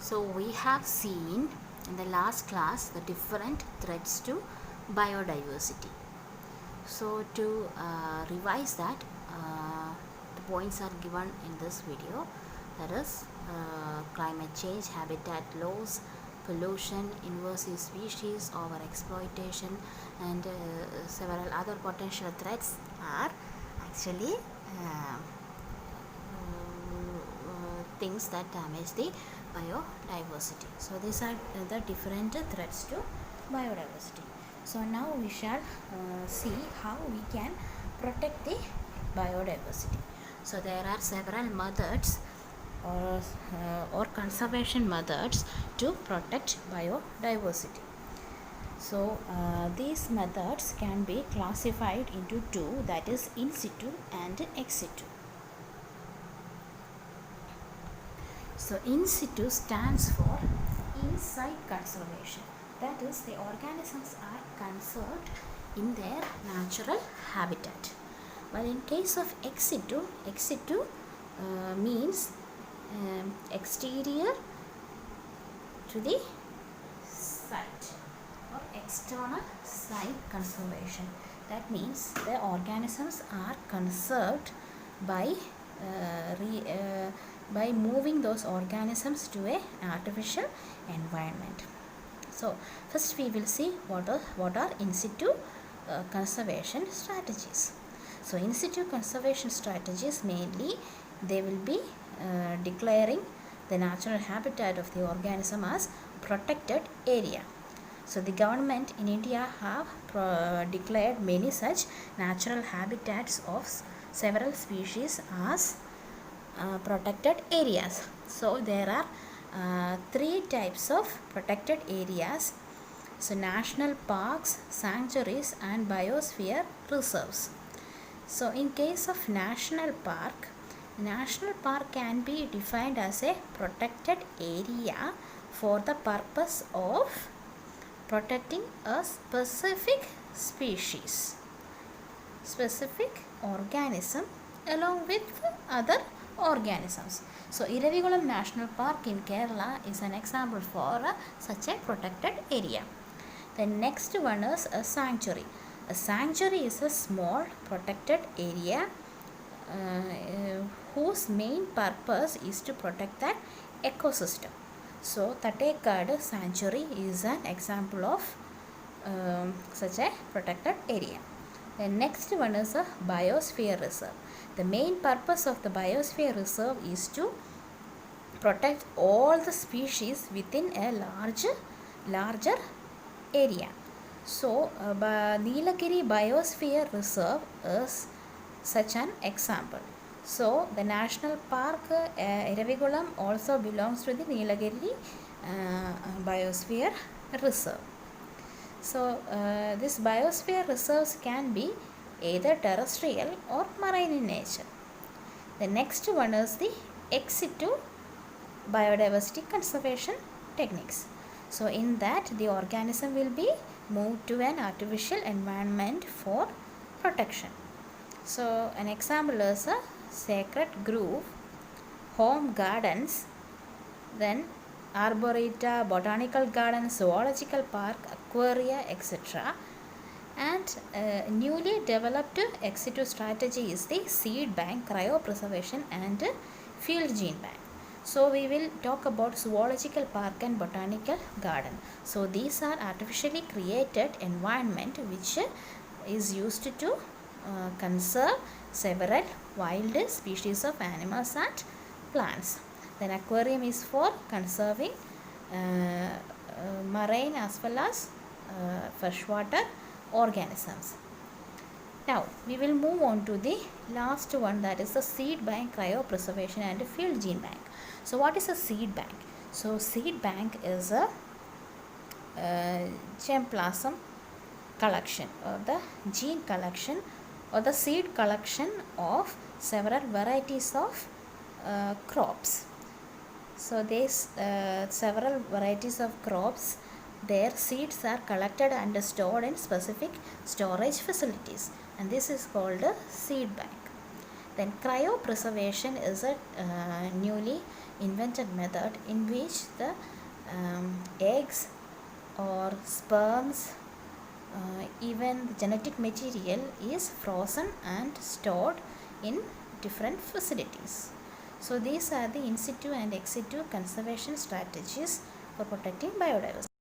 So we have seen in the last class the different threats to biodiversity. So to revise that, the points are given in this video, that is climate change, habitat loss, pollution, invasive species, overexploitation, and several other potential threats are actually things that damage the biodiversity. So these are the different threats to biodiversity. So now we shall see how we can protect the biodiversity. So there are several methods or conservation methods to protect biodiversity. So these methods can be classified into two, that is in situ and ex situ. So in situ stands for inside conservation. That is, the organisms are conserved in their natural habitat. While in case of ex situ means exterior to the site or external site conservation. That means the organisms are conserved by moving those organisms to an artificial environment. So first we will see what are in situ conservation strategies. So in situ conservation strategies, mainly they will be declaring the natural habitat of the organism as protected area. So the government in India have declared many such natural habitats of several species as protected areas. So there are three types of protected areas. So national parks, sanctuaries, and biosphere reserves. So in case of national park can be defined as a protected area for the purpose of protecting a specific species, specific organism along with other organisms. So Iravikulam National Park in Kerala is an example for such a protected area. The next one is a sanctuary. A sanctuary is a small protected area whose main purpose is to protect that ecosystem. So Tattekad sanctuary is an example of such a protected area. The next one is a biosphere reserve. The main purpose of the biosphere reserve is to protect all the species within a larger area. So Nilagiri Biosphere Reserve is such an example. So the national park Iravikulam also belongs to the Nilagiri Biosphere Reserve. So this biosphere reserves can be either terrestrial or marine in nature. The next one is the ex situ biodiversity conservation techniques. So in that, the organism will be moved to an artificial environment for protection. So an example is a sacred grove, home gardens, then arboreta, botanical gardens, zoological park, aquaria, etc. And newly developed ex situ strategy is the seed bank, cryopreservation, and field gene bank. So we will talk about zoological park and botanical garden. So these are artificially created environment which is used to conserve several wild species of animals and plants. Then aquarium is for conserving marine as well as freshwater organisms. Now we will move on to the last one, that is the seed bank, cryopreservation, and field gene bank. So what is a seed bank? So seed bank is a germplasm collection or the gene collection or the seed collection of several varieties of crops. So these several varieties of crops, their seeds are collected and stored in specific storage facilities, and this is called a seed bank. Then cryopreservation is a newly invented method in which the eggs or sperms, even the genetic material is frozen and stored in different facilities. So these are the in situ and ex situ conservation strategies for protecting biodiversity.